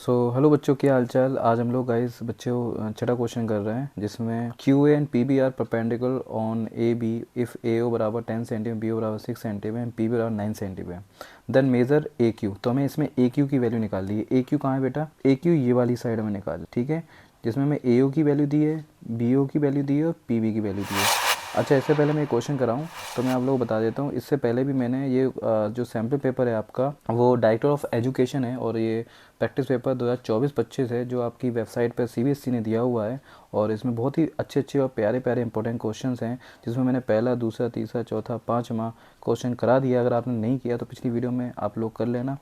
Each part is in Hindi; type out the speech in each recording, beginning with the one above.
हेलो बच्चों, क्या हाल चाल। आज हम लोग गाइस बच्चों छठा क्वेश्चन कर रहे हैं जिसमें Q A and P B are perpendicular on A B if A O बराबर 10 सेंटीमीटर, बी ओ बराबर 6 सेंटीमीटर एंड पी बी बराबर 9 सेंटीमीटर, देन मेजर ए क्यू। तो हमें इसमें ए क्यू की वैल्यू निकाल ली है। ए क्यू कहाँ है बेटा? ए क्यू ये वाली साइड में निकाल, ठीक है, जिसमें हमें ए ओ की वैल्यू दी है, बी ओ की वैल्यू दी है और पी बी की वैल्यू दी है। अच्छा, इससे पहले मैं एक क्वेश्चन कराऊँ तो मैं आप लोगों को बता देता हूँ। इससे पहले भी मैंने ये जो सैम्पल पेपर है आपका वो डायरेक्टर ऑफ एजुकेशन है और ये प्रैक्टिस पेपर 2024-25 है जो आपकी वेबसाइट पर सीबीएसई ने दिया हुआ है। और इसमें बहुत ही अच्छे अच्छे और प्यारे प्यारे इंपॉर्टेंट क्वेश्चंस हैं जिसमें मैंने पहला, दूसरा, तीसरा, चौथा, पाँचवा क्वेश्चन करा दिया। अगर आपने नहीं किया तो पिछली वीडियो में आप लोग कर लेना,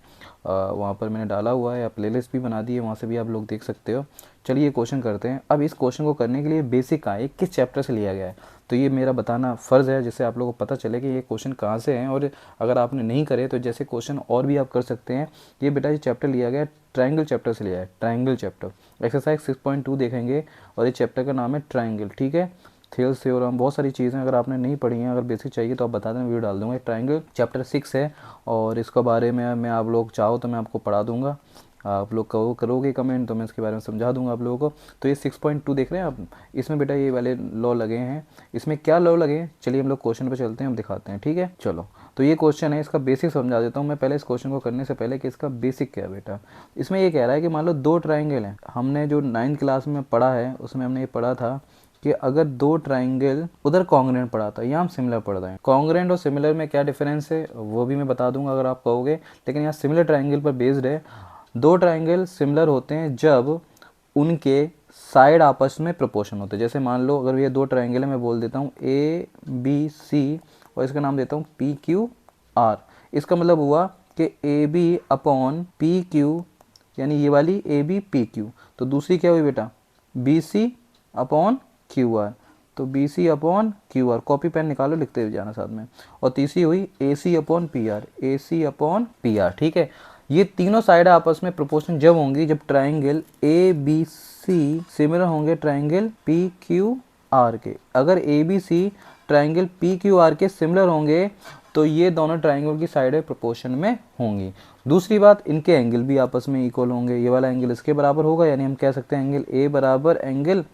वहाँ पर मैंने डाला हुआ है, या प्लेलिस्ट भी बना दी है, वहाँ से भी आप लोग देख सकते हो। चलिए ये क्वेश्चन करते हैं। अब इस क्वेश्चन को करने के लिए बेसिक कहाँ है, किस चैप्टर से लिया गया है, तो ये मेरा बताना फ़र्ज़ है जिससे आप लोगों को पता चले कि ये क्वेश्चन कहाँ से हैं। और अगर आपने नहीं करे तो जैसे क्वेश्चन और भी आप कर सकते हैं। ये बेटा ये चैप्टर लिया गया है ट्रायंगल चैप्टर से लिया है, ट्रायंगल चैप्टर। एक्सरसाइज 6.2 देखेंगे और ये चैप्टर का नाम है ट्रायंगल, ठीक है। थेल्स थ्योरम, बहुत सारी चीज़ें अगर आपने नहीं पढ़ी हैं, अगर बेसिक चाहिए तो आप बता दें, वीडियो डाल दूँगा। ट्रायंगल चैप्टर 6 है और इसके बारे में मैं आप लोग चाहो तो मैं आपको पढ़ा दूँगा। आप लोग करोगे कमेंट तो मैं इसके बारे में समझा दूंगा आप लोगों को। तो ये 6.2 देख रहे हैं आप, इसमें बेटा ये वाले लॉ लगे हैं। इसमें क्या लॉ लगे हैं, चलिए हम लोग क्वेश्चन पे चलते हैं, हम दिखाते हैं, ठीक है। चलो, तो ये क्वेश्चन है, इसका बेसिक समझा देता हूँ मैं पहले इस क्वेश्चन को करने से पहले कि इसका बेसिक क्या है बेटा। इसमें ये कह रहा है कि मान लो दो ट्राइंगल हैं। हमने जो 9th क्लास में पढ़ा है उसमें हमने ये पढ़ा था कि अगर दो ट्राइंगल, उधर कॉन्ग्रेंट पढ़ा था, यहाँ हम सिमिलर पढ़ रहे हैं। कॉन्ग्रेंट और सिमिलर में क्या डिफरेंस है वो भी मैं बता दूंगा अगर आप कहोगे, लेकिन यहाँ सिमिलर ट्राइंगल पर बेस्ड है। दो ट्राइंगल सिमिलर होते हैं जब उनके साइड आपस में प्रोपोर्शन होते हैं। जैसे मान लो अगर ये दो ट्राइंगल है, मैं बोल देता हूँ ए बी सी और इसका नाम देता हूँ पी क्यू आर। इसका मतलब हुआ कि A B upon P Q, यानी ये वाली ए बी पी क्यू। तो दूसरी क्या हुई बेटा, B C upon Q R. तो B C upon Q R, copy pen निकालो, लिखते हुए जाना साथ में। और तीसरी हुई A C upon P R, A C upon P R, ठीक है। ये तीनों साइड आपस में प्रोपोर्शन जब होंगी जब triangle A B C similar होंगे ट्राइंगल पी क्यू आर के। अगर A B C triangle P Q R के सिमिलर होंगे तो ये दोनों ट्राइंगल की साइडें प्रोपोर्शन में होंगी। दूसरी बात, इनके एंगल भी आपस में इक्वल होंगे। ये वाला एंगल इसके बराबर होगा, यानी हम कह सकते हैं एंगल ए बराबर एंगल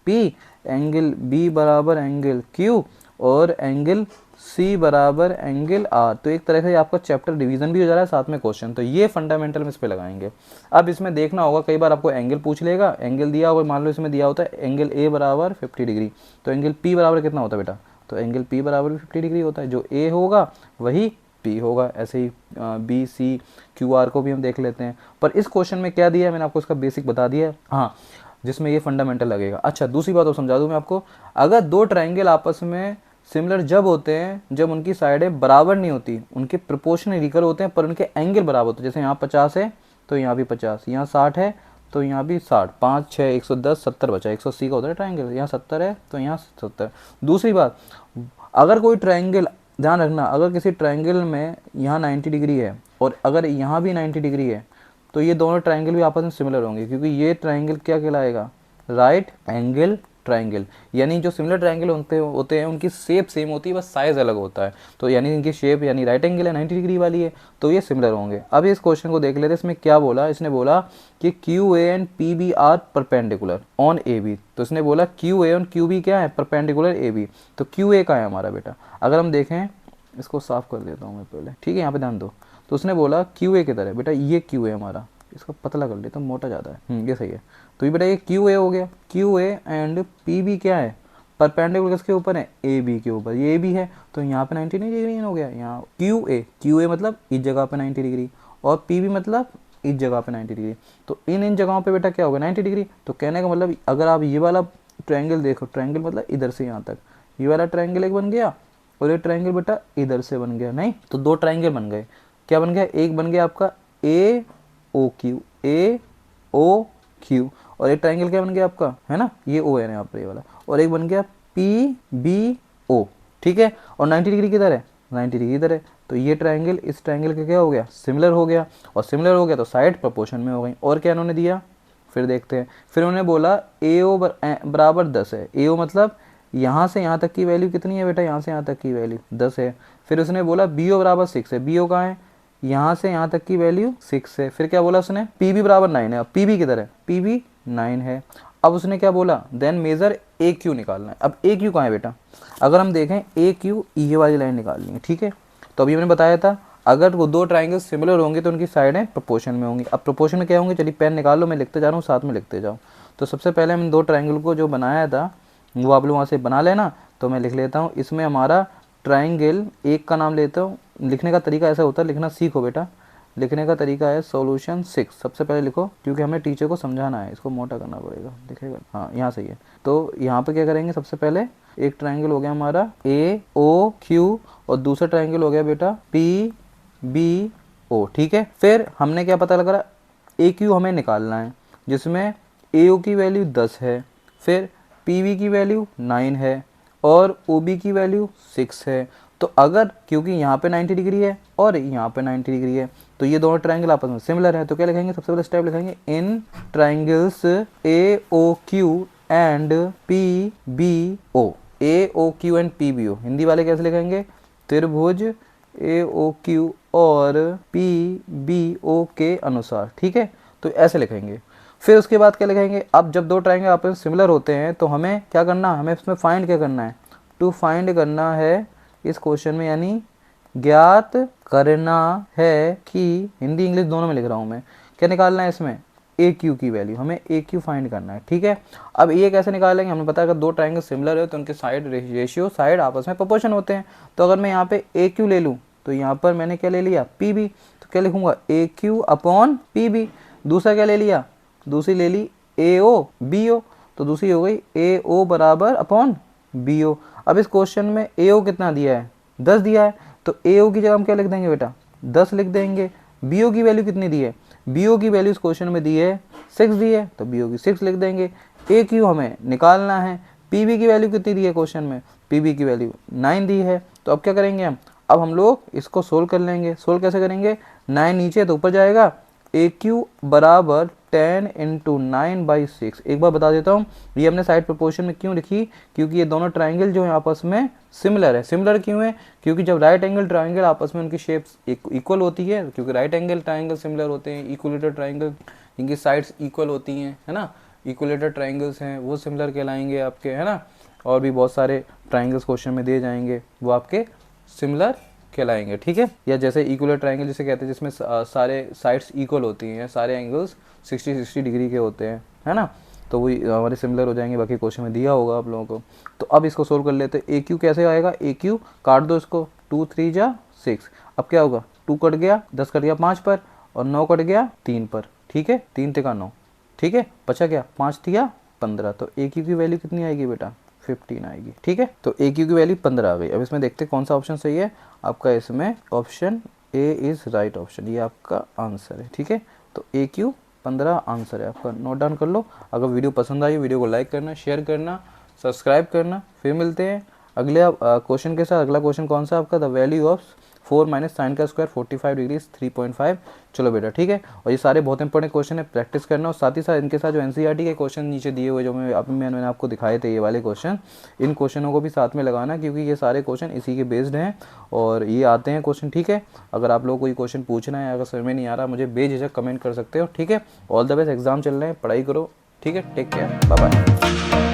पी, एंगल बी बराबर एंगल क्यू और एंगल सी बराबर एंगल आर। तो एक तरह से आपका चैप्टर डिवीजन भी हो जा रहा है साथ में क्वेश्चन। तो ये फंडामेंटल में इस पे लगाएंगे। अब इसमें देखना होगा, कई बार आपको एंगल पूछ लेगा, एंगल दिया होगा, मान लो इसमें दिया होता है एंगल ए बराबर 50 डिग्री, तो एंगल पी बराबर कितना होता है बेटा, तो एंगल पी बराबर 50 डिग्री होता है। जो ए होगा वही पी होगा। ऐसे ही बी सी क्यू आर को भी हम देख लेते हैं। पर इस क्वेश्चन में क्या दिया है मैंने आपको इसका बेसिक बता दिया है, हाँ, जिसमें ये फंडामेंटल लगेगा। अच्छा, दूसरी बात और समझा दूं मैं आपको। अगर दो ट्राइंगल आपस में सिमिलर जब होते हैं जब उनकी साइडें बराबर नहीं होती, उनके प्रोपोर्शनल इक्वल होते हैं पर उनके एंगल बराबर होते हैं। जैसे यहाँ 50 है तो यहाँ भी 50, यहाँ 60 है तो यहाँ भी 60, 5 6 110, 70 बचा, 180 का होता है ट्राइंगल, यहाँ 70 है तो यहाँ 70। दूसरी बात, अगर कोई ट्राइंगल, ध्यान रखना, अगर किसी ट्राइंगल में यहाँ 90 डिग्री है और अगर यहाँ भी 90 डिग्री है तो ये दोनों ट्राइंगल भी आपस में सिमिलर होंगे, क्योंकि ये ट्राइंगल क्या कहलाएगा, राइट एंगल ट्राइंगल। यानी जो सिमिलर ट्राइंगल होते हैं उनकी शेप सेम होती है, बस साइज अलग होता है। तो यानी इनकी शेप, यानी राइट एंगल है 90 डिग्री वाली है तो ये सिमिलर होंगे। अब इस क्वेश्चन को देख लेते हैं, इसमें क्या बोला। इसने बोला कि Q A and P B are perpendicular on A B. तो इसने बोला क्यू ए और क्यू बी क्या है, परपेंडिकुलर ए बी। तो क्यू ए का है हमारा बेटा, अगर हम देखें, इसको साफ कर देता हूँ मैं पहले, ठीक है, यहाँ पे ध्यान दो। तो उसने बोला क्यू ए की तरह बेटा, ये क्यू ए हमारा, इसको पतला कर लेता हूँ, मोटा ज़्यादा है, ये सही है। तो ये बेटा ये क्यू ए हो गया। Q A and P B क्या है, परपेंडिकुलर किसके ऊपर है, ए बी के ऊपर। ये बी है तो यहाँ पे 90 डिग्री हो गया। यहाँ क्यू ए मतलब इस जगह पे 90 डिग्री और पी बी मतलब इस जगह पे 90 डिग्री। तो इन जगहों पे बेटा क्या होगा, 90 डिग्री। तो कहने का मतलब अगर आप ये वाला ट्रायंगल देखो, ट्रायंगल मतलब इधर से यहाँ तक, ये वाला ट्रायंगल एक बन गया और ये ट्रायंगल बेटा इधर से बन गया, नहीं तो दो ट्रायंगल बन गए। क्या बन गया, एक बन गया आपका ए ओ क्यू, ए ओ क्यू, और एक ट्राइंगल क्या बन गया आपका, है ना, ये ओ है यहाँ पर ये वाला, और एक बन गया पी बी ओ, ठीक है। और 90 डिग्री किधर है, 90 डिग्री इधर है। तो ये ट्राइंगल इस ट्राइंगल का क्या हो गया, सिमिलर हो गया। और सिमिलर हो गया तो साइड प्रोपोर्शन में हो गई। और क्या इन्होंने दिया, फिर देखते हैं। फिर उन्होंने बोला ए ओ बराबर 10 है। ए ओ मतलब यहाँ से यहाँ तक की वैल्यू कितनी है बेटा, यहाँ से यहाँ तक की वैल्यू 10 है। फिर उसने बोला बी ओ बराबर 6 है। बी ओ कहाँ है, यहाँ से यहाँ तक की वैल्यू 6 है। फिर क्या बोला उसने, पी बी बराबर 9 है। अब पी बी किधर है, पी बी 9 है। अब उसने क्या बोला, देन मेजर ए क्यू निकालना है। अब ए क्यू कहाँ है बेटा, अगर हम देखें ए क्यू ये वाली लाइन निकालनी है, ठीक है। तो अभी मैंने बताया था अगर वो दो ट्राइंगल सिमिलर होंगे तो उनकी साइडें प्रोपोर्शन में होंगी। अब प्रोपोर्शन में क्या होंगे, चलिए पेन निकाल लो, मैं लिखते जा रहा हूँ, साथ में लिखते जाओ। तो सबसे पहले हम इन दो ट्राइंगल को जो बनाया था वो आप लोग वहाँ से बना लेना। तो मैं लिख लेता हूँ, इसमें हमारा ट्राइंगल एक का नाम लेता हूँ। लिखने का तरीका ऐसा होता है, लिखना सीखो बेटा। लिखने का तरीका है सॉल्यूशन 6। सबसे पहले लिखो, क्योंकि हमें टीचर को समझाना है, इसको मोटा करना पड़ेगा, दिखेगा, हाँ यहाँ सही है। तो यहाँ पे क्या करेंगे, सबसे पहले एक ट्राइंगल हो गया हमारा ए ओ क्यू और दूसरा ट्राइंगल हो गया बेटा पी बी ओ, ठीक है। फिर हमने क्या पता लगा, ए क्यू हमें निकालना है जिसमें ए ओ की वैल्यू 10 है, फिर पी बी की वैल्यू 9 है और ओ बी की वैल्यू 6 है। तो अगर क्योंकि यहाँ पे 90 डिग्री है और यहाँ पे 90 डिग्री है तो ये दोनों ट्राइंगल आपस में सिमिलर है। तो क्या लिखेंगे, सबसे पहले स्टेप लिखेंगे, in triangles A O Q and P B O. A O Q and P B O Hindi वाले कैसे लिखेंगे, त्रिभुज ए ओ क्यू और पी बी ओ के अनुसार, ठीक है। तो ऐसे लिखेंगे। फिर उसके बाद क्या लिखेंगे, अब जब दो ट्राइंगल आपस में सिमिलर होते हैं तो हमें क्या करना है, हमें इसमें फाइंड क्या करना है, टू फाइंड करना है इस क्वेश्चन में, यानी ज्ञात करना है कि, हिंदी इंग्लिश दोनों में लिख रहा हूँ मैं, क्या निकालना है इसमें, ए क्यू की वैल्यू, हमें ए क्यू फाइंड करना है, ठीक है। अब ये कैसे निकालेंगे, हमें पता है अगर दो ट्राइंगल सिमिलर है तो उनके साइड रेशियो साइड आपस में प्रोपोर्शन होते हैं। तो अगर मैं यहाँ पे ए क्यू ले लूँ तो यहाँ पर मैंने क्या ले लिया, पी बी, तो क्या लिखूंगा, ए क्यू अपॉन पी बी। दूसरा क्या ले लिया, दूसरी ले ली ए ओ बी ओ, तो दूसरी हो गई ए ओ बराबर अपॉन बी ओ। अब इस क्वेश्चन में ए ओ कितना दिया है, 10 दिया है, तो ए ओ की जगह हम क्या लिख देंगे बेटा, 10 लिख देंगे। बी ओ की वैल्यू कितनी दी है, बी ओ की वैल्यू इस क्वेश्चन में दी है 6 दी है, तो बी ओ की 6 लिख देंगे। ए क्यू हमें निकालना है, पी बी की वैल्यू कितनी दी है क्वेश्चन में, पी बी की वैल्यू 9 दी है। तो अब क्या करेंगे हम, अब हम लोग इसको सोल्व कर लेंगे। सोल्व कैसे करेंगे, 9 नीचे तो ऊपर जाएगा, ए क्यू बराबर 10 इंटू 9/6। एक बार बता देता हूँ, ये हमने साइड प्रोपोर्शन में क्यों लिखी, क्योंकि ये दोनों ट्राइंगल जो है आपस में सिमिलर है। सिमिलर क्यों है, क्योंकि जब राइट एंगल ट्राइंगल आपस में उनकी शेप्स इक्वल होती है, क्योंकि राइट एंगल ट्राइंगल सिमिलर होते हैं, इक्वलेटर ट्राइंगल जिनकी साइड्स इक्वल होती हैं, है ना, इक्वलेटर ट्राइंगल्स हैं वो सिमिलर कहलाएंगे आपके, है ना। और भी बहुत सारे ट्राइंगल्स क्वेश्चन में दिए जाएंगे, वो आपके सिमिलर कहलाएंगे, ठीक है। या जैसे इक्वल ट्राइंगल जिसे कहते हैं, जिसमें सारे साइड्स इक्वल होती हैं, सारे एंगल्स 60-60 डिग्री के होते हैं, है ना, तो वही हमारे सिमिलर हो जाएंगे। बाकी क्वेश्चन में दिया होगा आप लोगों को। तो अब इसको सोल्व कर लेते हैं। ए क्यू कैसे आएगा, ए क्यू काट दो इसको, 2 3 जा 6। अब क्या होगा, 2 कट गया, 10 कट गया 5 पर और 9 कट गया 3 पर, ठीक है, 3 तिका 9, ठीक है, बचा क्या, 5 तिया 15। तो ए क्यू की वैल्यू कितनी आएगी बेटा, 15 आएगी, ठीक है। तो ए क्यू की वैल्यू 15 आ गई। अब इसमें देखते हैं कौन सा ऑप्शन सही है आपका, इसमें option A is right option, ये आपका आंसर है, ठीक है। तो ए क्यू 15 आंसर है आपका, नोट डाउन कर लो। अगर वीडियो पसंद आई, वीडियो को लाइक करना, शेयर करना, सब्सक्राइब करना। फिर मिलते हैं अगले क्वेश्चन के साथ। अगला क्वेश्चन कौन सा आपका, the value of 4 minus sine का स्क्वायर 45 डिग्री 3.5। चलो बेटा, ठीक है। और ये सारे बहुत इंपॉर्टेंट क्वेश्चन है, प्रैक्टिस करना। और साथ ही साथ इनके साथ जो एनसीईआरटी के क्वेश्चन नीचे दिए हुए, जो मैंने आपको दिखाए थे, ये वाले क्वेश्चन, इन क्वेश्चनों को भी साथ में लगाना, क्योंकि ये सारे क्वेश्चन इसी के बेस्ड हैं और ये आते हैं क्वेश्चन, ठीक है। अगर आप लोग कोई क्वेश्चन पूछना है, अगर समझ में नहीं आ रहा, मुझे बेझिझक कमेंट कर सकते हो, ठीक है। ऑल द बेस्ट, एग्जाम चल रहे हैं, पढ़ाई करो, ठीक है। Take care, bye bye.